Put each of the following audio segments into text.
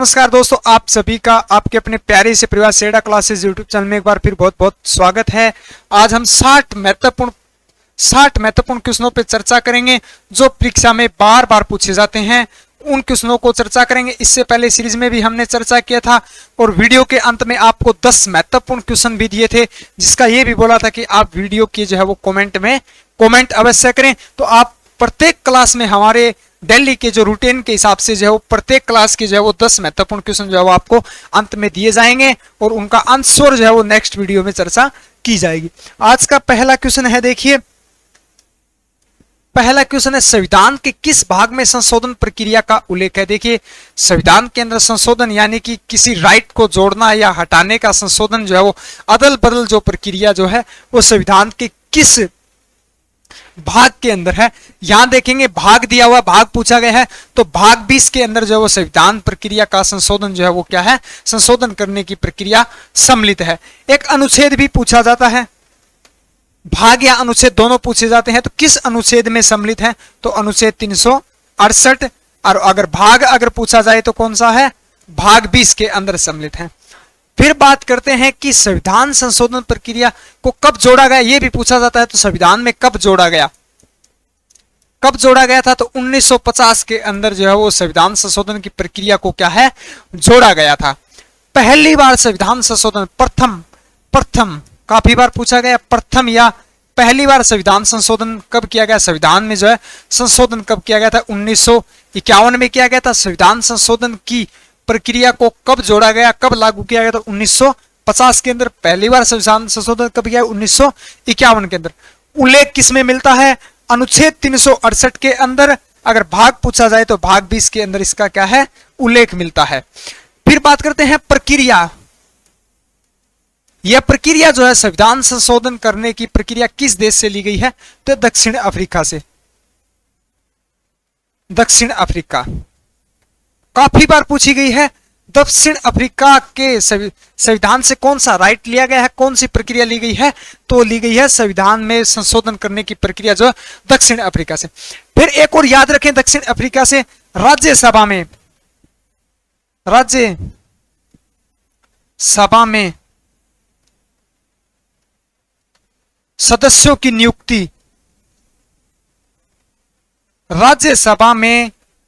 नमस्कार दोस्तों, आप सभी का आपके अपने प्यारे से परिवार सेडा क्लासेस यूट्यूब चैनल में एक बार फिर बहुत बहुत स्वागत है। आज हम 60 महत्वपूर्ण क्वेश्चनों पे चर्चा करेंगे जो परीक्षा में बार बार पूछे जाते हैं। उन क्वेश्चनों को चर्चा करेंगे। इससे पहले सीरीज में भी हमने चर्चा किया था और वीडियो के अंत में आपको 10 महत्वपूर्ण क्वेश्चन भी दिए थे, जिसका ये भी बोला था कि आप वीडियो की जो है वो कमेंट अवश्य करें। तो आप प्रत्येक क्लास में हमारे दिल्ली के जो रूटीन के हिसाब से जो है वो प्रत्येक क्लास के जो है वो 10 महत्वपूर्ण क्वेश्चन जो है वो आपको अंत में दिए जाएंगे और उनका आंसर जो है वो नेक्स्ट वीडियो में चर्चा की जाएगी। आज का पहला क्वेश्चन है, देखिए पहला क्वेश्चन है, संविधान के किस भाग में संशोधन प्रक्रिया का उल्लेख है। देखिए संविधान के अंदर संशोधन यानी कि किसी राइट को जोड़ना या हटाने का संशोधन जो है वो अदल बदल जो प्रक्रिया जो है वो संविधान के किस भाग के अंदर है। यहां देखेंगे भाग दिया हुआ, भाग पूछा गया है, तो भाग 20 के अंदर जो है वो संविधान प्रक्रिया का संशोधन जो है वो क्या है, संशोधन करने की प्रक्रिया सम्मिलित है। एक अनुच्छेद भी पूछा जाता है, भाग या अनुच्छेद दोनों पूछे जाते हैं, तो किस अनुच्छेद में सम्मिलित है, तो अनुच्छेद 368। और अगर भाग पूछा जाए तो कौन सा है, भाग 20 के अंदर सम्मिलित है। फिर बात करते हैं कि संविधान संशोधन प्रक्रिया को कब जोड़ा गया, यह भी पूछा जाता है, तो संविधान में कब जोड़ा गया था, तो 1950 के अंदर जो है वो संविधान संशोधन की प्रक्रिया को क्या है, जोड़ा गया था। पहली बार संविधान संशोधन प्रथम काफी बार पूछा गया, प्रथम या पहली बार संविधान संशोधन कब किया गया, संविधान में जो है संशोधन कब किया गया था, 1951 में किया गया था। संविधान संशोधन की प्रक्रिया को कब जोड़ा गया, कब लागू किया गया, तो 1950 के अंदर पहली बार संविधान संशोधन कब किया, 1951 के अंदर। उल्लेख किसमें मिलता है, अनुच्छेद 368 के अंदर। अगर भाग पूछा जाए तो भाग 20 के अंदर इसका क्या है, उल्लेख मिलता है। फिर बात करते हैं प्रक्रिया। यह प्रक्रिया जो है संविधान संशोधन करने की प्रक्रिया किस देश से ली गई है, तो दक्षिण अफ्रीका से। दक्षिण अफ्रीका काफी बार पूछी गई है। दक्षिण अफ्रीका के संविधान से कौन सा राइट लिया गया है, कौन सी प्रक्रिया ली गई है, तो ली गई है संविधान में संशोधन करने की प्रक्रिया जो दक्षिण अफ्रीका से। फिर एक और याद रखें, दक्षिण अफ्रीका से राज्यसभा में सदस्यों की नियुक्ति,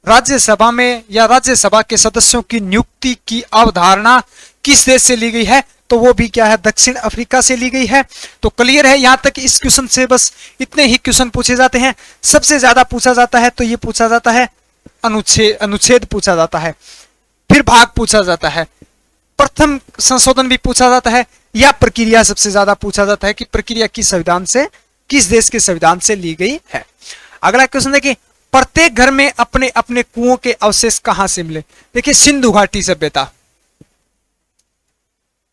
राज्यसभा में या राज्यसभा के सदस्यों की नियुक्ति की अवधारणा किस देश से ली गई है, तो वो भी क्या है, दक्षिण अफ्रीका से ली गई है। तो क्लियर है, यहां तक इस क्वेश्चन से बस इतने ही क्वेश्चन पूछे जाते हैं। सबसे ज्यादा पूछा जाता है तो ये पूछा जाता है अनुच्छेद पूछा जाता है, फिर भाग पूछा जाता है, प्रथम संशोधन भी पूछा जाता है, या प्रक्रिया सबसे ज्यादा पूछा जाता है कि प्रक्रिया किस देश के संविधान से ली गई है। अगला क्वेश्चन देखिए, प्रत्येक घर में अपने अपने कुओं के अवशेष कहां से मिले। देखिए सिंधु घाटी सभ्यता,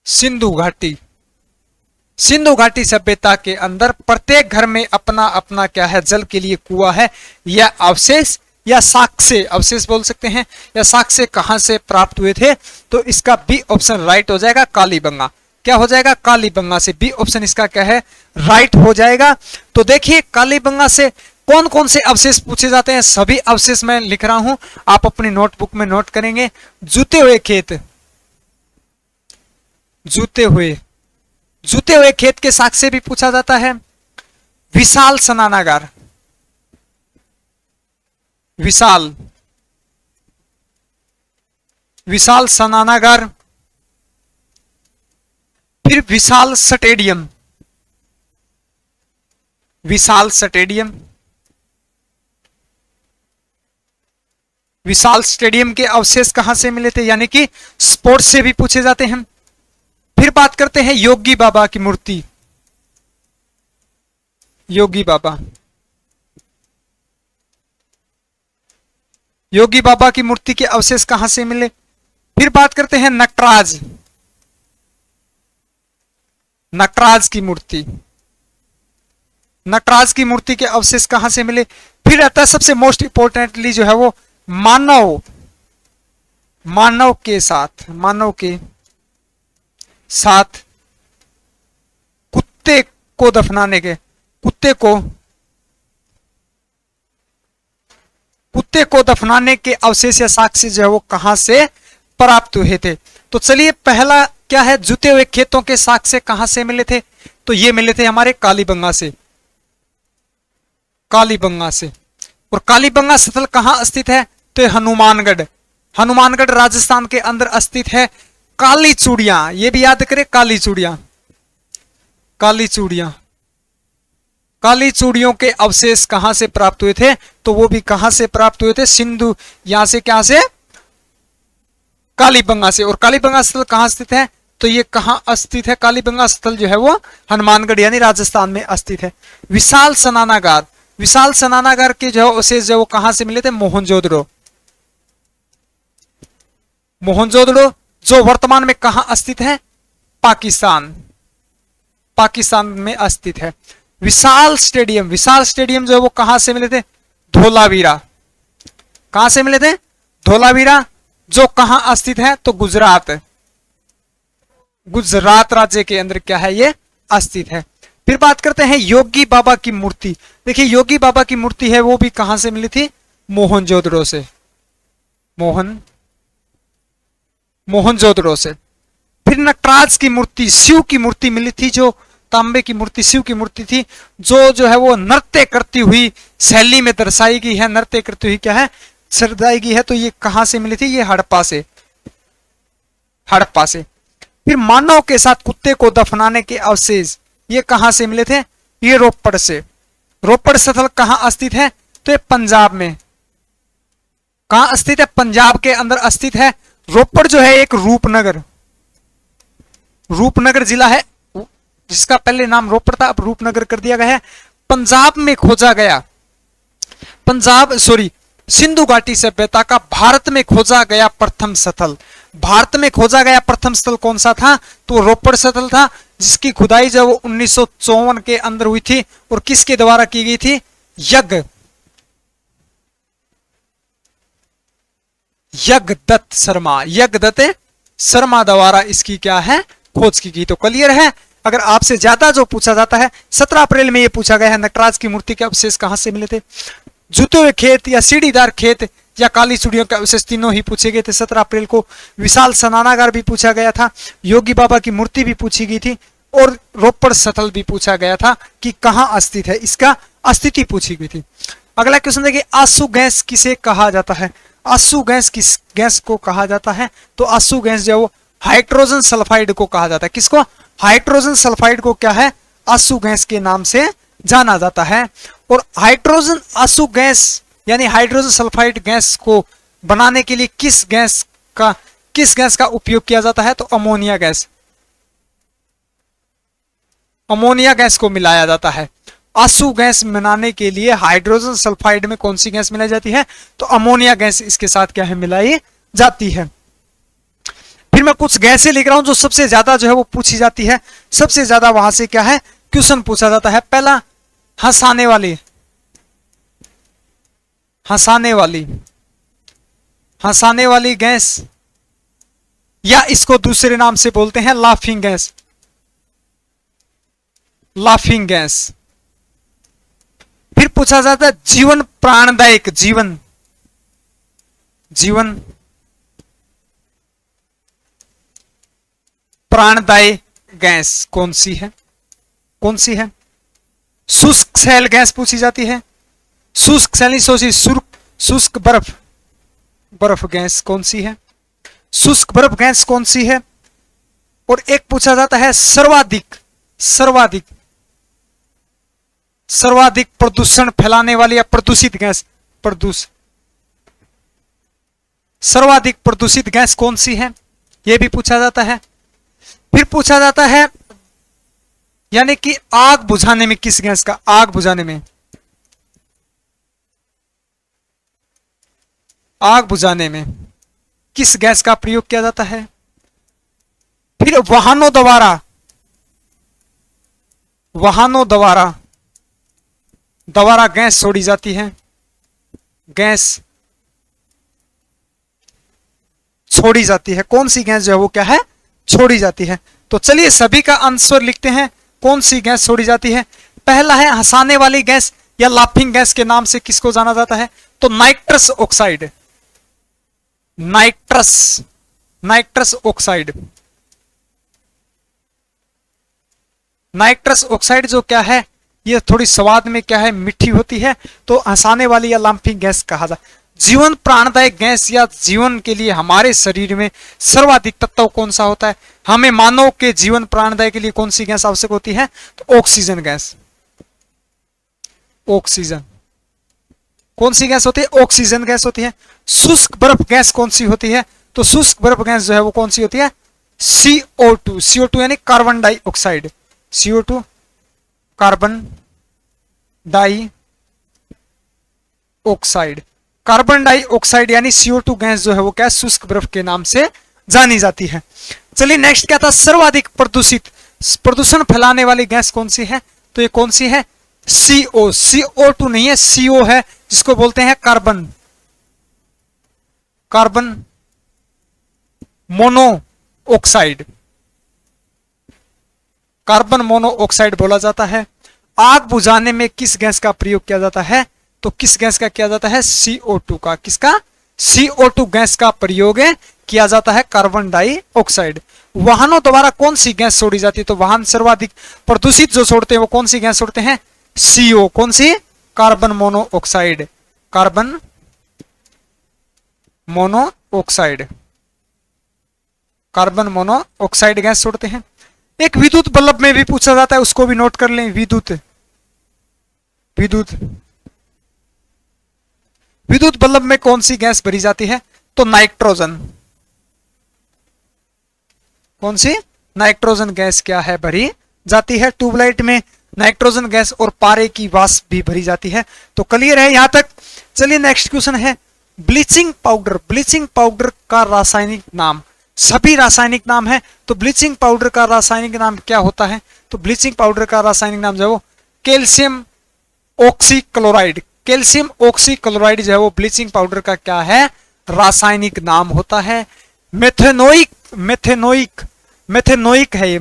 सिंधु घाटी सभ्यता के अंदर प्रत्येक घर में अपना अपना क्या है, जल के लिए कुआं है, या अवशेष या साक्ष्य, अवशेष बोल सकते हैं, या साक्ष्य कहां से प्राप्त हुए थे, तो इसका बी ऑप्शन राइट हो जाएगा, कालीबंगा। क्या हो जाएगा, कालीबंगा से। बी ऑप्शन इसका क्या है, राइट हो जाएगा। तो देखिए कालीबंगा से कौन कौन से अवशेष पूछे जाते हैं, सभी अवशेष मैं लिख रहा हूं, आप अपनी नोटबुक में नोट करेंगे। जूते हुए खेत के साक्ष्य भी पूछा जाता है। विशाल स्नानागार, विशाल स्नानागार, फिर विशाल स्टेडियम, विशाल स्टेडियम के अवशेष कहां से मिले थे, यानी कि स्पोर्ट्स से भी पूछे जाते हैं। फिर बात करते हैं योगी बाबा की मूर्ति, योगी बाबा की मूर्ति के अवशेष कहां से मिले। फिर बात करते हैं नटराज की मूर्ति के अवशेष कहां से मिले। फिर आता है सबसे मोस्ट इंपोर्टेंटली जो है वो मानव के साथ कुत्ते को दफनाने के, कुत्ते को दफनाने के अवशेष या साक्ष्य जो है वो कहां से प्राप्त हुए थे। तो चलिए पहला क्या है, जुते हुए खेतों के साक्ष्य कहां से मिले थे, तो ये मिले थे हमारे कालीबंगा से, कालीबंगा से। और कालीबंगा स्थल कहां स्थित है, तो हनुमानगढ़, हनुमानगढ़ राजस्थान के अंदर स्थित है। काली चूड़ियां, ये भी याद करें, काली चूड़ियां, काली चूड़ियां, काली चूड़ियों के अवशेष कहां से प्राप्त हुए थे, तो वो भी कहां से प्राप्त हुए थे, सिंधु, यहां से क्या से, कालीबंगा से। और कालीबंगा स्थल कहां स्थित है, तो ये कहां स्थित है, कालीबंगा स्थल जो है वो हनुमानगढ़ यानी राजस्थान में स्थित है। विशाल स्नानागार, विशाल स्नानागार के जो अवशेष जो वो कहां से मिले थे, मोहनजोदड़ो, मोहनजोदड़ो जो वर्तमान में कहां स्थित है, पाकिस्तान, पाकिस्तान में स्थित है। विशाल स्टेडियम, विशाल स्टेडियम जो है वो कहां से मिले थे, धोलावीरा, कहां से मिले थे, धोलावीरा, जो कहां स्थित है, तो गुजरात, गुजरात राज्य के अंदर क्या है, ये स्थित है। फिर बात करते हैं योगी बाबा की मूर्ति। देखिए योगी बाबा की मूर्ति है वो भी कहां से मिली थी, मोहनजोदड़ो से, मोहनजोदड़ो से। फिर नटराज की मूर्ति, शिव की मूर्ति मिली थी, जो तांबे की मूर्ति, शिव की मूर्ति थी, जो है वो नृत्य करती हुई शैली में दर्शाई गई है, नृत्य करती हुई क्या है, दर्शाई गई है। तो ये कहां से मिली थी, ये हड़प्पा से, हड़प्पा से। फिर मानव के साथ कुत्ते को दफनाने के अवशेष ये कहां से मिले थे, ये रोपड़ से। रोपड़ स्थल कहां स्थित है, तो ये पंजाब में, कहां स्थित है, पंजाब के अंदर स्थित है। रोपड़ जो है एक रूपनगर, रूपनगर जिला है, जिसका पहले नाम रोपड़ था, अब रूपनगर कर दिया गया है। पंजाब में खोजा गया, पंजाब सॉरी सिंधु घाटी सभ्यता का भारत में खोजा गया प्रथम स्थल, भारत में खोजा गया प्रथम स्थल कौन सा था, तो रोपड़ स्थल था, जिसकी खुदाई जब 1954 के अंदर हुई थी और किसके द्वारा की गई थी, यज्ञदत्त शर्मा, यज्ञदत्त शर्मा द्वारा इसकी क्या है, खोज की गई। तो क्लियर है। अगर आपसे ज्यादा जो पूछा जाता है, 17 अप्रैल में यह पूछा गया है, नटराज की मूर्ति के अवशेष कहां से मिले थे, जूते हुए खेत या सीढ़ीदार खेत या काली चूड़ियों के अवशेष, तीनों ही पूछे गए थे 17 अप्रैल को। विशाल स्नानागार भी पूछा गया था, योगी बाबा की मूर्ति भी पूछी गई थी, और रोपड़ स्थल भी पूछा गया था कि कहां स्थित है, इसका स्थिति पूछी गई थी। अगला क्वेश्चन देखिए, आंसू गैस किसे कहा जाता है, आंसू गैस किस गैस को कहा जाता है, तो आंसू गैस जो वो हाइड्रोजन सल्फाइड को कहा जाता है। किसको, हाइड्रोजन सल्फाइड को क्या है, आंसू गैस के नाम से जाना जाता है। और हाइड्रोजन आंसू गैस यानी हाइड्रोजन सल्फाइड गैस को बनाने के लिए किस गैस का उपयोग किया जाता है, तो अमोनिया गैस, अमोनिया गैस को मिलाया जाता है। आंसू गैस बनाने के लिए हाइड्रोजन सल्फाइड में कौन सी गैस मिलाई जाती है, तो अमोनिया गैस इसके साथ क्या है, मिलाई जाती है। फिर मैं कुछ गैसें लिख रहा हूं जो सबसे ज्यादा जो है वो पूछी जाती है, सबसे ज्यादा वहां से क्या है, क्वेश्चन पूछा जाता है। पहला हंसाने वाली, हंसाने वाली, हंसाने वाली गैस, या इसको दूसरे नाम से बोलते हैं लाफिंग गैस, लाफिंग गैस। फिर पूछा जाता है जीवन प्राणदायक, जीवन, जीवन प्राणदायी गैस कौन सी है, कौन सी है, शुष्क सैल गैस पूछी जाती है, शुष्क सैल सोची, शुष्क बर्फ, बर्फ गैस कौन सी है, शुष्क बर्फ गैस कौन सी है। और एक पूछा जाता है सर्वाधिक, सर्वाधिक, सर्वाधिक प्रदूषण फैलाने वाली या प्रदूषित गैस, सर्वाधिक प्रदूषित गैस कौन सी है, यह भी पूछा जाता है। फिर पूछा जाता है यानी कि आग बुझाने में किस गैस का, आग बुझाने में, आग बुझाने में किस गैस का प्रयोग किया जाता है। फिर वाहनों द्वारा, वाहनों द्वारा द्वारा गैस छोड़ी जाती है, गैस छोड़ी जाती है, कौन सी गैस जो है वो क्या है, छोड़ी जाती है। तो चलिए सभी का आंसर लिखते हैं, कौन सी गैस छोड़ी जाती है। पहला है हंसाने वाली गैस या लाफिंग गैस के नाम से किसको जाना जाता है, तो nitrous oxide, nitrous nitrous oxide. Nitrous oxide जो क्या है, ये थोड़ी स्वाद में क्या है, मीठी होती है, तो हंसाने वाली या लाफिंग गैस कहा जाता है। जीवन प्राणदायक गैस या जीवन के लिए हमारे शरीर में सर्वाधिक तत्व कौन सा होता है? हमें मानव के जीवन प्राणदायक के लिए कौन सी गैस आवश्यक होती है? तो ऑक्सीजन गैस। ऑक्सीजन कौन सी गैस होती है? ऑक्सीजन गैस होती है। शुष्क बर्फ गैस कौन सी होती है? तो शुष्क बर्फ गैस जो है वो कौन सी होती है? CO2। CO2 यानी carbon dioxide. CO2 carbon dioxide. Carbon dioxide यानी CO2 गैस जो है वो क्या, शुष्क बर्फ के नाम से जानी जाती है। चलिए नेक्स्ट क्या था? सर्वाधिक प्रदूषण फैलाने वाली गैस कौन सी है? तो ये कौन सी है? CO। CO2 नहीं है, CO है, जिसको बोलते हैं कार्बन मोनोऑक्साइड। कार्बन मोनोऑक्साइड बोला जाता है। आग बुझाने में किस गैस का प्रयोग किया जाता है? तो किस गैस का किया जाता है? CO2 का। किसका? CO2 गैस का प्रयोग किया जाता है, कार्बन डाइऑक्साइड। वाहनों द्वारा कौन सी गैस छोड़ी जाती है? तो वाहन सर्वाधिक प्रदूषित जो छोड़ते हैं वो कौन सी गैस छोड़ते हैं? CO। कौन सी? Carbon monoxide. Carbon monoxide, carbon monoxide gas छोड़ते हैं। एक विद्युत बल्ब में भी पूछा जाता है, उसको भी नोट कर लें। विद्युत बल्ब में कौन सी गैस भरी जाती है? तो नाइट्रोजन। कौन सी? नाइट्रोजन गैस क्या है, भरी जाती है। ट्यूबलाइट में नाइट्रोजन गैस और पारे की वाष्प भी भरी जाती है। तो क्लियर है यहां तक। चलिए नेक्स्ट क्वेश्चन है ब्लीचिंग पाउडर। ब्लीचिंग पाउडर का रासायनिक नाम। सभी रासायनिक नाम है, तो ब्लीचिंग पाउडर का रासायनिक नाम क्या होता है? तो ब्लीचिंग पाउडर का रासायनिक नाम जो है वो कैल्शियम ऑक्सीक्लोराइड। कैल्शियम ऑक्सीक्लोराइड जो है वो ब्लीचिंग पाउडर का क्या है? रासायनिक नाम होता है। मेथेनोइक है ये,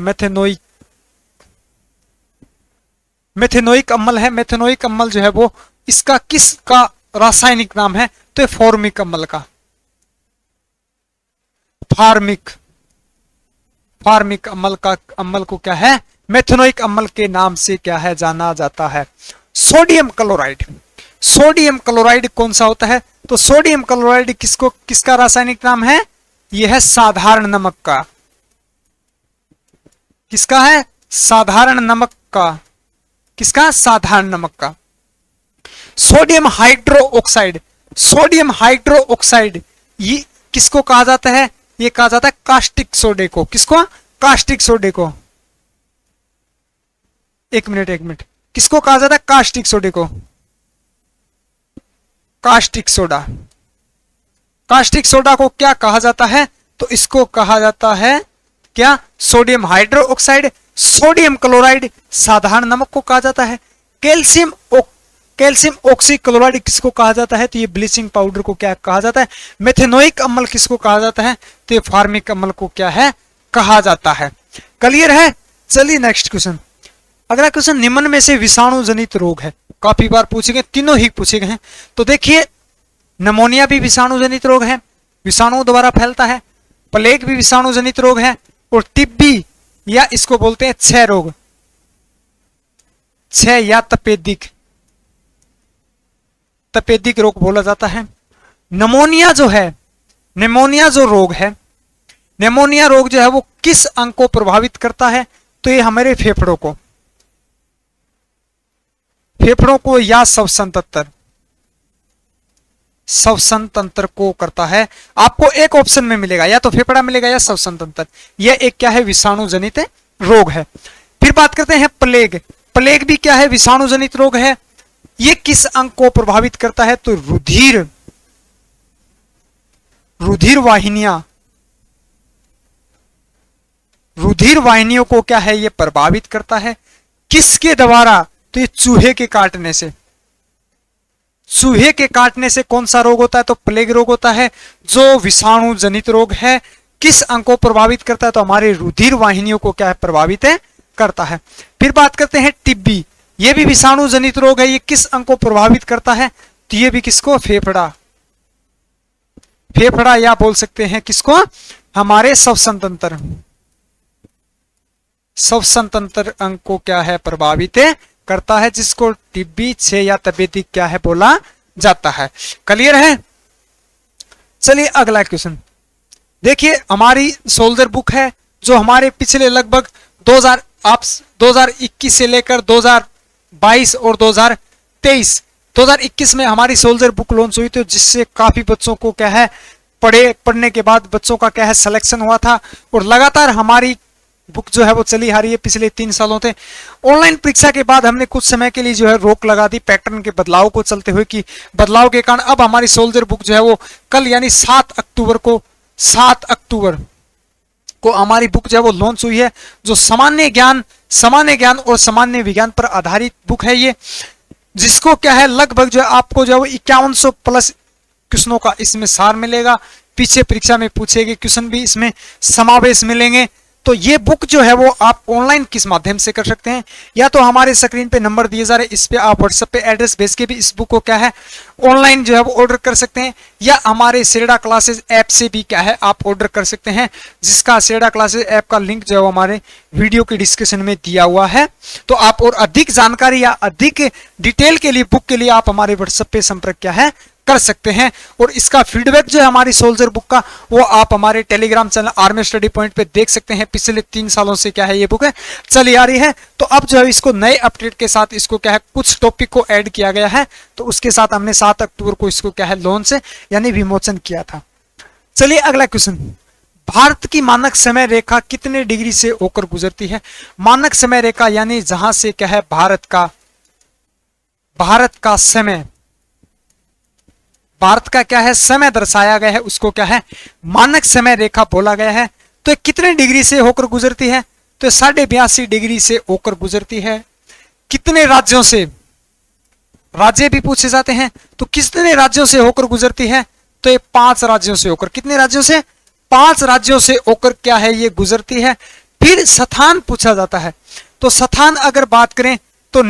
मेथेनोइक अम्ल है। मेथेनोइक अम्ल जो है वो इसका किसका रासायनिक नाम है? तो फॉर्मिक अम्ल का। फार्मिक अम्ल को क्या है? मेथेनोइक अम्ल के नाम से क्या है, जाना जाता है। Sodium chloride. सोडियम क्लोराइड कौन सा होता है? तो सोडियम क्लोराइड किसका रासायनिक नाम है? यह है साधारण नमक का। किसका है? साधारण नमक का। किसका? साधारण नमक का। Sodium hydroxide. सोडियम हाइड्रोक्साइड ये किसको कहा जाता है? ये कहा जाता है कास्टिक सोडे को। किसको? कास्टिक सोडे को। एक मिनट। किसको कहा जाता है? कास्टिक सोडे को। Caustic soda. कास्टिक सोडा को क्या कहा जाता है? तो इसको कहा जाता है क्या? Sodium hydroxide. सोडियम क्लोराइड साधारण नमक को कहा जाता है। कैल्शियम ऑक्सीक्लोराइड किसको कहा जाता है? तो ये ब्लीचिंग पाउडर को क्या कहा जाता है? मेथेनोइक अम्ल किसको कहा जाता है? तो ये फार्मिक अम्ल को क्या है, कहा जाता है। क्लियर है? चलिए नेक्स्ट क्वेश्चन। अगला क्वेश्चन, निम्न में से विषाणु जनित रोग है। काफी बार पूछे गए, तीनों ही पूछे गए हैं। तो देखिए निमोनिया भी विषाणु जनित रोग है, विषाणु द्वारा फैलता है। प्लेग भी विषाणु जनित रोग है। और टिब्बी या इसको बोलते हैं क्षय रोग, क्षय या तपेदिक रोग बोला जाता है। निमोनिया जो है, निमोनिया जो रोग है, निमोनिया रोग जो है वो किस अंग को प्रभावित करता है? तो ये हमारे फेफड़ों को या श्वसन तंत्र को करता है। आपको एक ऑप्शन में मिलेगा, या तो फेफड़ा मिलेगा या श्वसन तंत्र। यह एक क्या है? विषाणु जनित रोग है। फिर बात करते हैं प्लेग। प्लेग भी क्या है? विषाणु जनित रोग है। यह किस अंग को प्रभावित करता है? तो रुधिर वाहिनियों को क्या है, यह प्रभावित करता है। किसके द्वारा? तो ये चूहे के काटने से। चूहे के काटने से कौन सा रोग होता है? तो प्लेग रोग होता है, जो विषाणु जनित रोग है। किस अंग को प्रभावित करता है? तो हमारे रुधिर वाहिनियों को क्या है, प्रभावित करता है। फिर बात करते हैं टिब्बी। यह भी विषाणु जनित रोग है। ये किस अंग को प्रभावित करता है? तो ये भी किसको? फेफड़ा या बोल सकते हैं किसको? हमारे स्वतंत्र अंग को क्या है प्रभावित करता है, जिसको टिब्बी क्षय या तपेदिक क्या है बोला जाता है। क्लियर है। चलिए अगला क्वेश्चन देखिए, हमारी सोल्जर बुक है जो हमारे पिछले लगभग 2021 से लेकर 2022 और 2021 में हमारी सोल्जर बुक लॉन्च हुई थी, जिससे काफी बच्चों को क्या है पढ़ने के बाद बच्चों का क्या है सिलेक्शन हुआ था, और लगातार हमारी बुक जो है वो चली आ रही है पिछले 3 सालों से। ऑनलाइन परीक्षा के बाद हमने कुछ समय के लिए जो है रोक लगा दी पैटर्न के बदलाव को चलते हुए, कि बदलाव के कारण अब हमारी सोल्जर बुक जो है वो कल यानी 7 अक्टूबर को हमारी बुक जो है वो लॉन्च हुई है, जो सामान्य ज्ञान और सामान्य विज्ञान पर आधारित बुक है ये, जिसको क्या है लगभग जो है आपको जो है वो 5100 प्लस क्वेश्चनों का इसमें सार मिलेगा। पीछे परीक्षा में पूछे गए क्वेश्चन भी इसमें समावेश मिलेंगे। तो ये बुक जो है वो आप ऑनलाइन किस माध्यम से कर सकते हैं, या तो हमारे स्क्रीन पे नंबर दिए जा रहे हैं, इस पे आप व्हाट्सएप पे एड्रेस भेज के भी इस बुक को क्या है ऑनलाइन जो है वो ऑर्डर कर सकते हैं, या हमारे सेडा क्लासेस ऐप से भी क्या है आप ऑर्डर कर सकते हैं, जिसका सेडा क्लासेस ऐप का लिंक जो है वो हमारे वीडियो के डिस्क्रिप्शन में दिया हुआ है। तो आप और अधिक जानकारी या अधिक डिटेल के लिए बुक के लिए आप हमारे व्हाट्सएप पे संपर्क क्या है कर सकते हैं। और इसका फीडबैक जो है हमारी सोल्जर बुक का वो आप हमारे Telegram channel army study point पे देख सकते हैं। पिछले 3 सालों से क्या है ये बुक है चली आ रही है। तो अब जो है इसको नए अपडेट के साथ इसको क्या है कुछ टॉपिक को ऐड किया गया है, तो उसके साथ हमने 7 अक्टूबर को इसको क्या है लॉन्च यानी विमोचन किया था। चलिए अगला क्वेश्चन, भारत की मानक समय रेखा कितने डिग्री से होकर गुजरती है? मानक समय रेखा यानी जहां से क्या है भारत का क्या है समय दर्शाया गया है, उसको क्या है मानक समय रेखा बोला गया है। तो कितने डिग्री से होकर गुजरती है? तो 82.5 डिग्री से होकर गुजरती है। कितने राज्यों से, राज्य भी पूछे जाते हैं, तो कितने राज्यों से होकर गुजरती है? तो ये 5 राज्यों से होकर, कितने राज्यों से? 5 राज्यों से होकर क्या है ये गुजरती है। फिर स्थान पूछा जाता है, तो स्थान अगर बात करें तो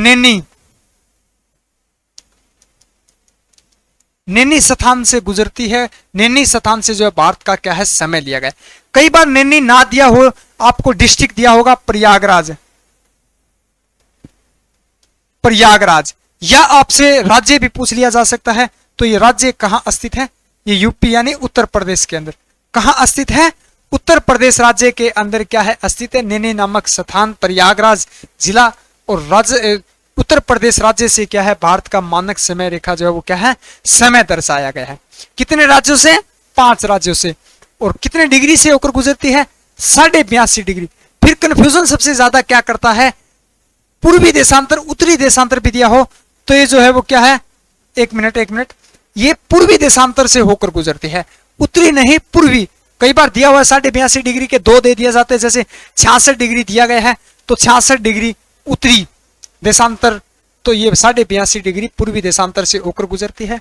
नैनी स्थान से गुजरती है। नैनी स्थान से जो है भारत का क्या है समय लिया गया। कई बार नैनी ना दिया हो, आपको डिस्ट्रिक्ट दिया होगा प्रयागराज, या आपसे राज्य भी पूछ लिया जा सकता है। तो ये राज्य कहां स्थित है? ये यूपी यानी उत्तर प्रदेश के अंदर। कहां स्थित है? उत्तर प्रदेश राज्य के अंदर क्या है स्थित है नैनी नामक स्थान, प्रयागराज जिला। और राज्य उत्तर प्रदेश राज्य से क्या है भारत का मानक समय रेखा जो है वो क्या है समय दर्शाया गया है। कितने राज्यों से? 5 राज्यों से। और कितने डिग्री से होकर गुजरती है? 82.5 डिग्री। फिर कंफ्यूजन सबसे ज्यादा क्या करता है, पूर्वी देशांतर उत्तरी देशांतर भी दिया हो तो ये जो है वो क्या है, एक मिनट, ये पूर्वी देशांतर से होकर गुजरती है, उत्तरी नहीं पूर्वी। कई बार दिया हुआ है 82.5 डिग्री के 2 दे दिया जाते हैं, जैसे 66 डिग्री दिया गया है तो 66 डिग्री उत्तरी देशांतर, तो ये 82.5 डिग्री पूर्वी देशांतर से होकर गुजरती है।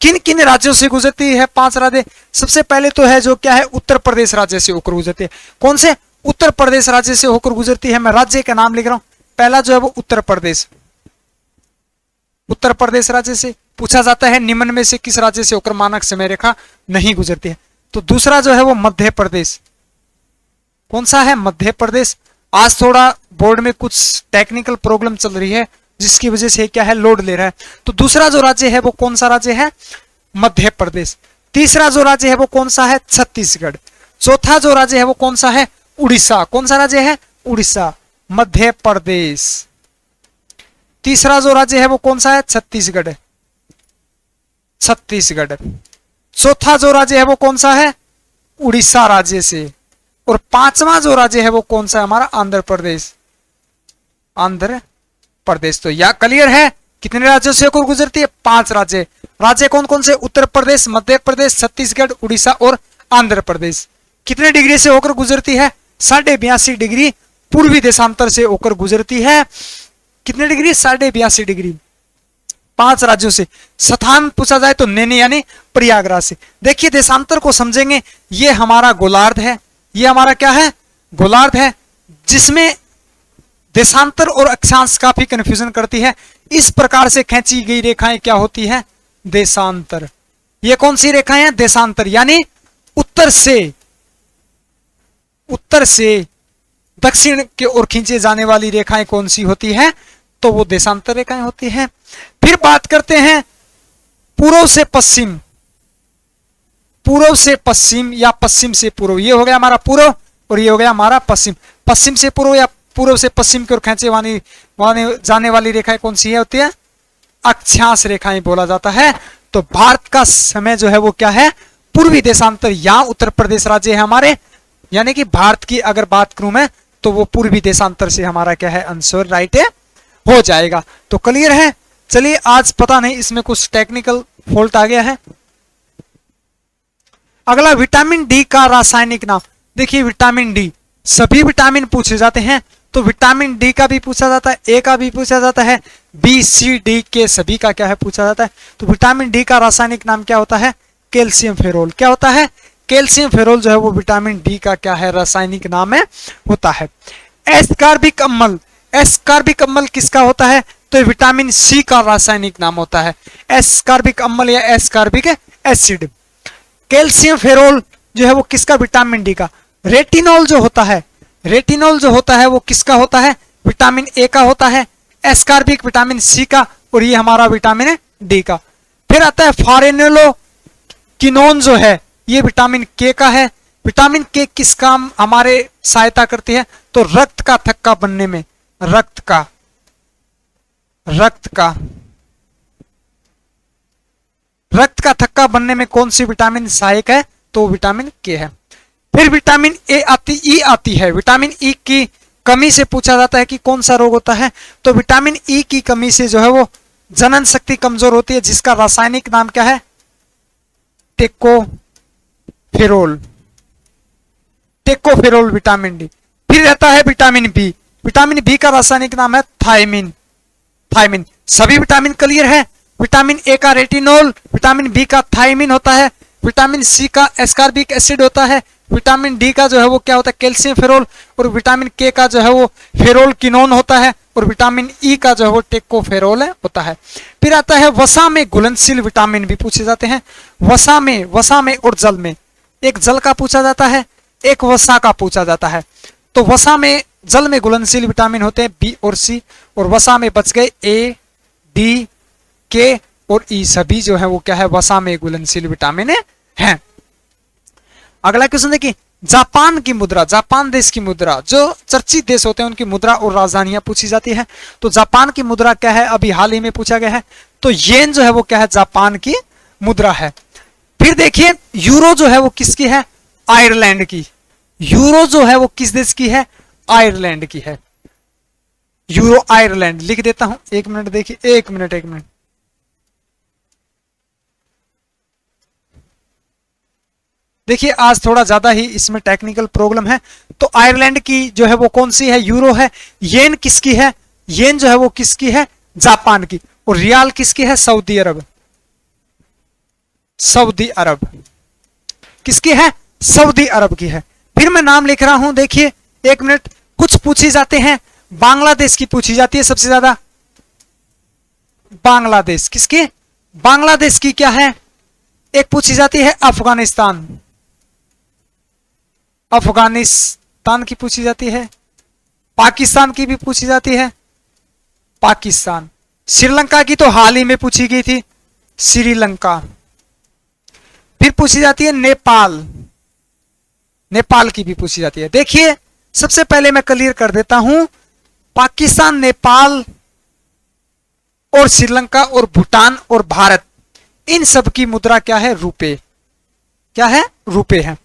किन किन राज्यों से गुजरती है? 5 राज्य। सबसे पहले तो है जो क्या है उत्तर प्रदेश राज्य से होकर गुजरती है। कौन से? उत्तर प्रदेश राज्य से होकर गुजरती है। मैं राज्य का नाम लिख रहा हूं। पहला जो है वो उत्तर प्रदेश राज्य से पूछा जाता है निम्न में से किस राज्य से होकर मानक समय रेखा नहीं गुजरती है? तो दूसरा जो है वो मध्य प्रदेश। कौन सा है? मध्य प्रदेश। आज थोड़ा बोर्ड में कुछ टेक्निकल प्रॉब्लम चल रही है जिसकी वजह से क्या है लोड ले रहा है। तो दूसरा जो राज्य है वो कौन सा राज्य है? मध्य प्रदेश। तीसरा जो राज्य है वो कौन सा है? छत्तीसगढ़। चौथा जो राज्य है वो कौन सा है? उड़ीसा। कौन सा राज्य है? उड़ीसा। मध्य प्रदेश। तीसरा जो राज्य है वो कौन सा है? छत्तीसगढ़। चौथा जो राज्य है वो कौन सा है? उड़ीसा राज्य से। और 5वां जो राज्य है वो कौन सा है? हमारा आंध्र प्रदेश। तो या क्लियर है कितने राज्यों से होकर गुजरती है? 5 राज्य। राज्य कौन कौन से? उत्तर प्रदेश, मध्य प्रदेश, छत्तीसगढ़, उड़ीसा और आंध्र प्रदेश। कितने डिग्री से होकर गुजरती है? 82.5 डिग्री पूर्वी देशांतर से होकर गुजरती है। कितने डिग्री? 82.5 डिग्री। 5 राज्यों से। स्थान पूछा जाए तो नैनी यानी प्रयागराज से। देखिए देशांतर को समझेंगे, ये हमारा गोलार्ध है, ये हमारा क्या है? गोलार्ध है, जिसमें देशांतर और अक्षांश काफी कंफ्यूजन करती है। इस प्रकार से खींची गई रेखाएं क्या होती है? देशांतर। ये कौन सी रेखाएं हैं? देशांतर, यानी उत्तर से उत्तर से दक्षिण की ओर खींचे जाने वाली रेखाएं कौन सी होती है, तो वो देशांतर रेखाएं होती हैं। फिर बात करते हैं पूर्व से पश्चिम, पूर्व से पश्चिम या पश्चिम से पूर्व। ये हो गया हमारा पूर्व और ये हो गया हमारा पश्चिम। पश्चिम से पूर्व या पूर्व से पश्चिम की ओर खींचे जाने वाली रेखाएं कौन सी है होती है, अक्षांश रेखाएं बोला जाता है। तो भारत का समय जो है वो क्या है, पूर्वी देशांतर। यहां उत्तर प्रदेश राज्य है हमारे, यानी कि भारत की अगर बात करूं मैं तो वो पूर्वी देशांतर से हमारा क्या है, आंसर राइट है हो जाएगा। तो क्लियर है। चलिए आज पता नहीं इसमें कुछ टेक्निकल फॉल्ट आ गया है। अगला विटामिन डी का रासायनिक नाम। देखिए विटामिन डी, सभी विटामिन पूछे जाते हैं, तो विटामिन डी का भी पूछा जाता है, ए का भी पूछा जाता है, बी सी डी के सभी का क्या है पूछा जाता है। तो विटामिन डी का रासायनिक नाम क्या होता है, कैल्शियम फेरोल। क्या होता है, कैल्शियम फेरोल जो है वो विटामिन डी का क्या है, रासायनिक नाम है होता है। एस्कार्बिक अम्ल, एस्कार्बिक अम्ल किसका होता है, तो विटामिन सी का रासायनिक नाम होता है, एस्कार्बिक अम्ल या एस्कार्बिक एसिड। कैल्शियम फेरोल जो है वो किसका, विटामिन डी का। रेटिनॉल जो होता है, रेटिनॉल जो होता है वो किसका होता है, विटामिन ए का होता है। एस्कार्बिक विटामिन सी का, और ये हमारा विटामिन डी का। फिर आता है फारेनोलोकिनोन जो है ये विटामिन के का है। विटामिन के किस काम हमारे सहायता करती है, तो रक्त का थक्का बनने में, रक्त का थक्का बनने में कौन सी विटामिन सहायक है, तो विटामिन के है। फिर विटामिन ई आती है। विटामिन ई की कमी से पूछा जाता है कि कौन सा रोग होता है, तो विटामिन ई की कमी से जो है वो जनन शक्ति कमजोर होती है, जिसका रासायनिक नाम क्या है, टेकोफेरोल, टेकोफेरोल विटामिन डी। फिर रहता है विटामिन बी। विटामिन बी का रासायनिक नाम है थायमिन, थायमिन। सभी विटामिन क्लियर है। विटामिन ए का रेटिनॉल, विटामिन बी का थायमिन होता है, विटामिन सी का एस्कार्बिक एसिड होता है, विटामिन डी का जो है वो क्या होता है, कैल्शियम फेरोल, और विटामिन के का जो है वो फेरोलकिनोन होता है, और विटामिन ई का जो है वो टेकोफेरोल होता है। फिर आता है वसा में घुलनशील विटामिन भी पूछे जाते हैं। वसा में और जल में, एक जल का पूछा जाता है, एक वसा का पूछा जाता है। तो वसा में, जल में घुलनशील विटामिन होते हैं बी और सी, और वसा में बच गए ए, डी, के और ई, सभी जो है वो क्या है, वसा में घुलनशील विटामिन है। अगला क्वेश्चन देखिए, जापान की मुद्रा, जापान देश की मुद्रा, जो चर्चित देश होते हैं उनकी मुद्रा और राजधानियां पूछी जाती है। तो जापान की मुद्रा क्या है, अभी हाल ही में पूछा गया है, तो येन जो है वो क्या है, जापान की मुद्रा है। फिर देखिए यूरो जो है वो किसकी है, आयरलैंड की। यूरो जो है वो किस देश की है, आयरलैंड की है। यूरो आयरलैंड लिख देता हूं, एक मिनट देखिए, एक मिनट। देखिए आज थोड़ा ज्यादा ही इसमें टेक्निकल प्रॉब्लम है। तो आयरलैंड की जो है वो कौन सी है, यूरो है। येन किसकी है, येन जो है वो किसकी है, जापान की। और रियाल किसकी है, सऊदी अरब, सऊदी अरब किसकी है, सऊदी अरब की है। फिर मैं नाम लिख रहा हूं, देखिए एक मिनट। कुछ पूछी जाते हैं, बांग्लादेश की पूछी जाती है सबसे ज्यादा, बांग्लादेश किसकी, बांग्लादेश की क्या है, एक पूछी जाती है अफगानिस्तान, अफगानिस्तान की पूछी जाती है। पाकिस्तान की भी पूछी जाती है, पाकिस्तान। श्रीलंका की तो हाल ही में पूछी गई थी, श्रीलंका। फिर पूछी जाती है नेपाल, नेपाल की भी पूछी जाती है। देखिए सबसे पहले मैं क्लियर कर देता हूं, पाकिस्तान, नेपाल और श्रीलंका और भूटान और भारत, इन सब की मुद्रा क्या है, रुपए। क्या है, रुपए है।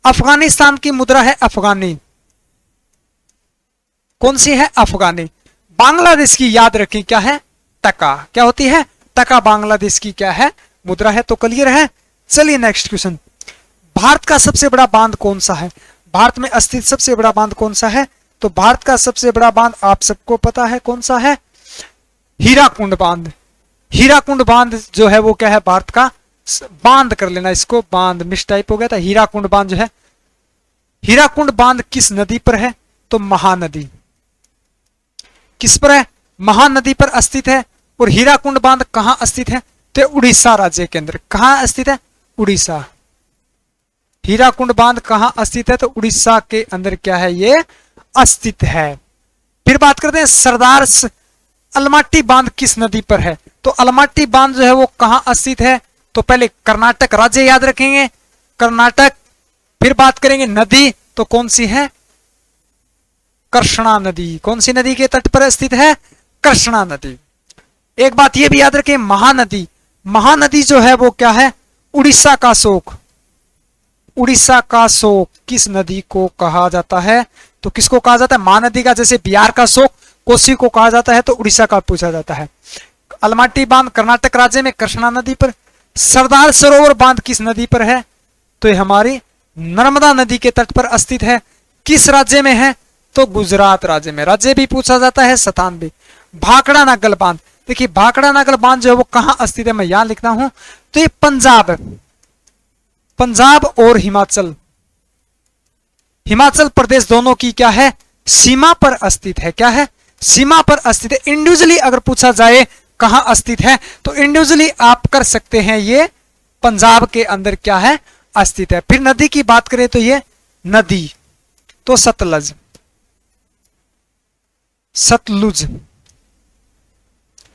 अफगानिस्तान की मुद्रा है अफगानी, कौन सी है, अफगानी। बांग्लादेश की याद रखें क्या है, टका। क्या होती है, टका बांग्लादेश की क्या है, मुद्रा है। तो क्लियर है। चलिए नेक्स्ट क्वेश्चन, भारत का सबसे बड़ा बांध कौन सा है, भारत में स्थित सबसे बड़ा बांध कौन सा है, तो भारत का सबसे बड़ा बांध आप सबको पता है कौन सा है, हीराकुंड बांध। हीराकुंड बांध जो है वो क्या है, भारत का, बांध कर लेना इसको, बांध मिस टाइप हो गया था। हीराकुंड बांध जो है, हीराकुंड बांध किस नदी पर है, तो महानदी। किस पर है, महानदी पर स्थित है। और हीराकुंड बांध कहां स्थित है, तो उड़ीसा राज्य के अंदर। कहां स्थित है, उड़ीसा। हीराकुंड बांध कहां स्थित है? तो उड़ीसा के अंदर क्या है, ये अस्तित्व है। फिर बात करते हैं सरदार अलमाटी बांध किस नदी पर है? तो अलमाटी बांध जो है वो कहां स्थित है? तो पहले कर्नाटक राज्य याद रखेंगे, कर्नाटक। फिर बात करेंगे नदी, तो कौन सी है? कृष्णा नदी। कौन सी नदी के तट पर स्थित है? कृष्णा नदी। एक बात यह भी याद रखें, महानदी, महानदी जो है वो क्या है? उड़ीसा का शोक। उड़ीसा का शोक किस नदी को कहा जाता है? तो किसको कहा जाता है? महानदी का। जैसे बिहार का शोक कोसी को कहा जाता है, तो उड़ीसा का पूछा जाता है। अलमाटी बांध कर्नाटक राज्य में कृष्णा नदी पर। सरदार सरोवर बांध किस नदी पर है? तो ये हमारी नर्मदा नदी के तट पर स्थित है। किस राज्य में है? तो गुजरात राज्य में। राज्य भी पूछा जाता है, स्थान भी। भाखड़ा नागल बांध, देखिए भाखड़ा नागल बांध जो है वो कहां स्थित है, मैं यहां लिखता हूं। तो ये पंजाब, पंजाब और हिमाचल, हिमाचल प्रदेश दोनों की क्या है? सीमा पर स्थित है। क्या है? सीमा पर स्थित है। इंडिविजुअली अगर पूछा जाए कहां स्थित है, तो इंडिविजुअली आप कर सकते हैं, ये पंजाब के अंदर क्या है? स्थित है। फिर नदी की बात करें तो ये नदी, तो सतलज, सतलुज,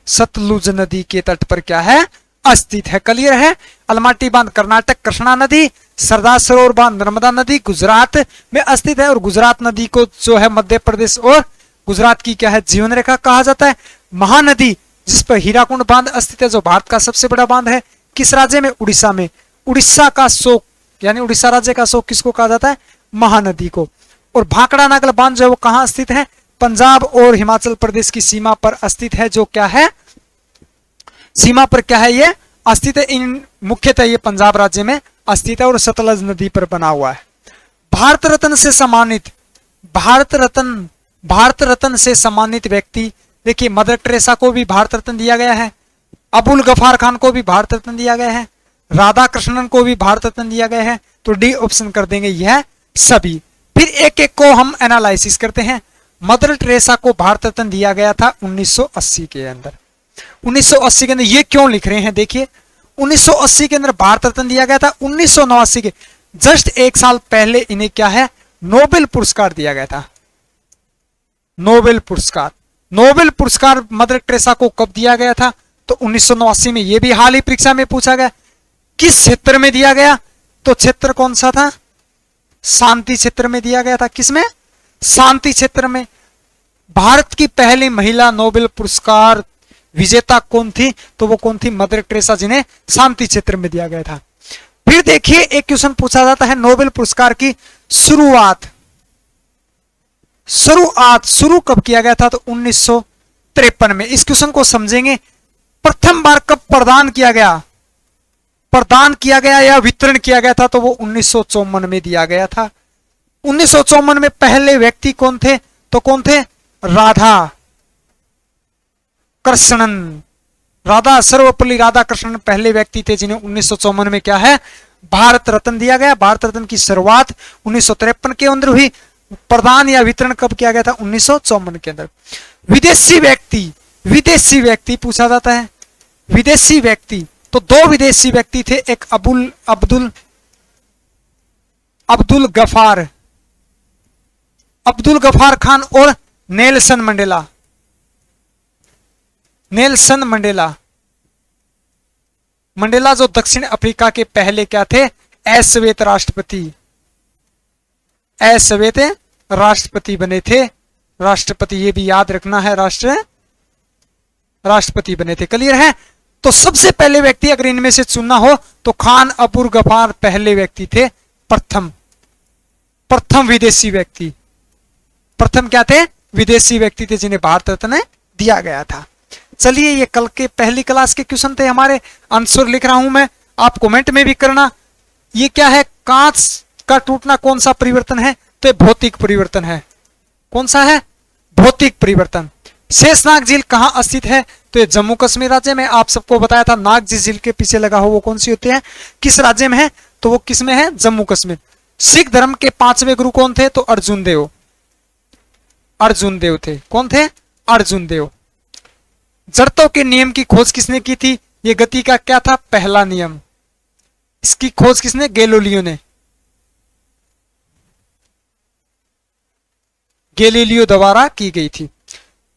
सतलुज नदी के तट पर क्या है? स्थित है। क्लियर है? अलमाटी बांध कर्नाटक कृष्णा नदी, सरदार सरोवर बांध नर्मदा नदी गुजरात में स्थित है, और गुजरात नदी को जो है मध्य प्रदेश और गुजरात की क्या है? जीवन रेखा कहा जाता है। महानदी जिस पर हीराकुंड बांध स्थित है, जो भारत का सबसे बड़ा बांध है, किस राज्य में? उड़ीसा में। उड़ीसा का शोक यानी उड़ीसा राज्य का शोक किसको कहा जाता है? महानदी को। और भाखड़ा नागल बांध जो है वो कहां स्थित है? पंजाब और हिमाचल प्रदेश की सीमा पर स्थित है, जो क्या है? सीमा पर क्या है? ये स्थित है। इन मुख्यतः ये पंजाब राज्य में स्थित है और सतलज नदी पर बना हुआ है। भारत रत्न से सम्मानित, भारत रत्न से सम्मानित व्यक्ति, देखिए मदर टेरेसा को भी भारत रत्न दिया गया है, अबुल गफार खान को भी भारत रत्न दिया गया है, राधा कृष्णन को भी भारत रत्न दिया गया है। तो डी ऑप्शन कर देंगे यह सभी। फिर एक एक को हम एनालिसिस करते हैं। मदर टेरेसा को भारत रत्न दिया गया था 1980 के अंदर। 1980 के अंदर ये क्यों लिख रहे हैं? देखिए 1980 के अंदर भारत रत्न दिया गया था। 1989 के जस्ट एक साल पहले इन्हें क्या है? नोबेल पुरस्कार दिया गया था। नोबेल पुरस्कार, नोबेल पुरस्कार मदर टेरेसा को कब दिया गया था? तो 1989 में। ये भी हाल ही परीक्षा में पूछा गया। किस क्षेत्र में दिया गया? तो क्षेत्र कौन सा था? शांति क्षेत्र में दिया गया था। किसमें? शांति क्षेत्र में। भारत की पहली महिला नोबेल पुरस्कार विजेता कौन थी? तो वो कौन थी? मदर टेरेसा, जिन्हें शांति क्षेत्र में दिया गया था। फिर देखिए एक क्वेश्चन पूछा जाता है नोबेल पुरस्कार की शुरुआत शुरू कब किया गया था? तो 1953 में। इस क्वेश्चन को समझेंगे। प्रथम बार कब प्रदान किया गया? प्रदान किया गया या वितरण किया गया था? तो वो 1954 में दिया गया था। 1954 में पहले व्यक्ति कौन थे? तो कौन थे? राधा कृष्णन। राधा सर्वपल्ली राधा कृष्णन पहले व्यक्ति थे जिन्हें 1954 में क्या है? भारत रत्न दिया गया। भारत रत्न की शुरुआत 1953 के अंदर हुई। प्रदान या वितरण कब किया गया था? 1954 के अंदर। विदेशी व्यक्ति पूछा जाता है। विदेशी व्यक्ति, तो दो विदेशी व्यक्ति थे, एक अब्दुल गफार खान और नेल्सन मंडेला। नेल्सन मंडेला जो दक्षिण अफ्रीका के पहले क्या थे? अश्वेत राष्ट्रपति बने थे। राष्ट्रपति, ये भी याद रखना है, राष्ट्रपति बने थे। क्लियर है? तो सबसे पहले व्यक्ति अगर इनमें से चुनना हो तो खान अबुल गफार पहले व्यक्ति थे। प्रथम विदेशी व्यक्ति, प्रथम क्या थे? विदेशी व्यक्ति थे जिन्हें भारत रत्न दिया गया था। चलिए ये कल के पहली क्लास के क्वेश्चन थे हमारे। आंसर लिख रहा हूं मैं, आप कमेंट में भी करना। ये क्या है? कांच का टूटना कौन सा परिवर्तन है? तो भौतिक परिवर्तन है। कौन सा है? भौतिक परिवर्तन। शेषनाग झील कहां स्थित है? तो ये जम्मू कश्मीर राज्य में। आप सबको बताया था नाग जिस झील के पीछे लगा हो वो कौन सी होती है, किस राज्य में है? तो वो किस में है? जम्मू कश्मीर। सिख धर्म के 5वें गुरु कौन थे? तो अर्जुन देव थे। कौन थे? अर्जुन देव। जड़त्व के नियम की खोज किसने की थी? ये गति का क्या था? पहला नियम। इसकी खोज किसने? गैलीलियो ने। गैलीलियो द्वारा की गई थी।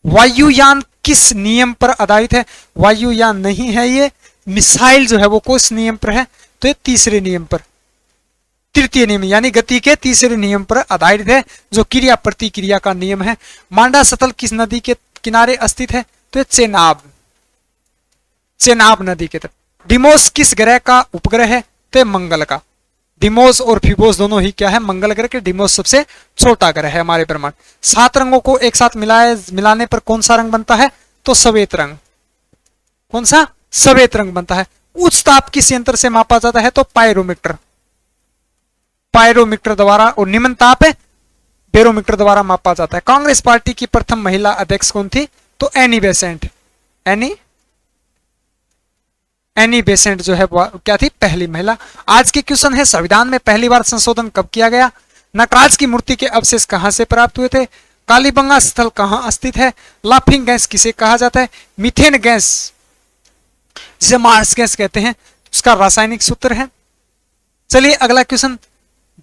वायुयान किस नियम पर आधारित है? वायुयान नहीं है ये, मिसाइल जो है वो किस नियम पर है? तो ये तीसरे नियम पर, तृतीय नियम यानी गति के तीसरे नियम पर आधारित है, जो क्रिया प्रतिक्रिया का नियम है। मांडा सतल किस नदी के किनारे स्थित है? तो ये चेनाब, चेनाब नदी के तट। डिमोस किस ग्रह का उपग्रह है? तो मंगल का। डिमोस और फिबोस दोनों ही क्या है? मंगल ग्रह के। डिमोस सबसे छोटा ग्रह है हमारे ब्रह्मांड। 7 रंगों को एक साथ मिलाने पर कौन सा रंग बनता है? तो श्वेत रंग। कौन सा? श्वेत रंग बनता है। उच्च ताप किस यंत्र से मापा जाता है? तो पायरोमीटर, पायरोमीटर द्वारा। और निम्न ताप है बैरोमीटर द्वारा मापा जाता है। कांग्रेस पार्टी की प्रथम महिला अध्यक्ष कौन थी? तो एनी बेसेंट। एनी बेसेंट जो है वो क्या थी? पहली महिला। आज के क्वेश्चन है, संविधान में पहली बार संशोधन कब किया गया? नटराज की मूर्ति के अवशेष कहां से प्राप्त हुए थे? कालीबंगा स्थल कहां स्थित है? लाफिंग गैस किसे कहा जाता है? मीथेन गैस, जिसे मार्स गैस कहते हैं, उसका रासायनिक सूत्र है। चलिए अगला क्वेश्चन,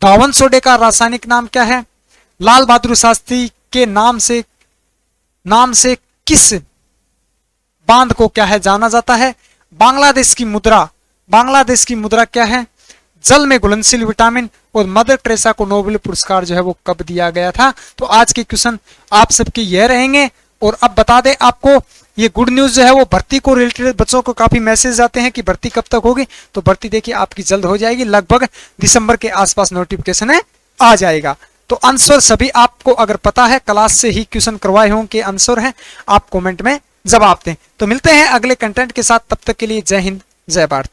धावन सोडे का रासायनिक नाम क्या है? लाल बहादुर शास्त्री के नाम से किस बांध को क्या है जाना जाता है? बांग्लादेश की मुद्रा, बांग्लादेश की मुद्रा क्या है? जल में घुलनशील विटामिन। और मदर टेरेसा को नोबेल पुरस्कार जो है वो कब दिया गया था? तो आज के क्वेश्चन आप सबके यह रहेंगे। और अब बता दें आपको, ये गुड न्यूज जो है वो भर्ती को रिलेटेड बच्चों को काफी मैसेज आते हैं कि भर्ती कब तक होगी। तो भर्ती देखिए आपकी जल्द हो जाएगी, लगभग दिसंबर के आसपास नोटिफिकेशन है आ जाएगा। तो आंसर सभी आपको अगर पता है, क्लास से ही क्वेश्चन करवाए होंगे आंसर है, आप कमेंट में जवाब दें। तो मिलते हैं अगले कंटेंट के साथ, तब तक के लिए जय हिंद जय भारत।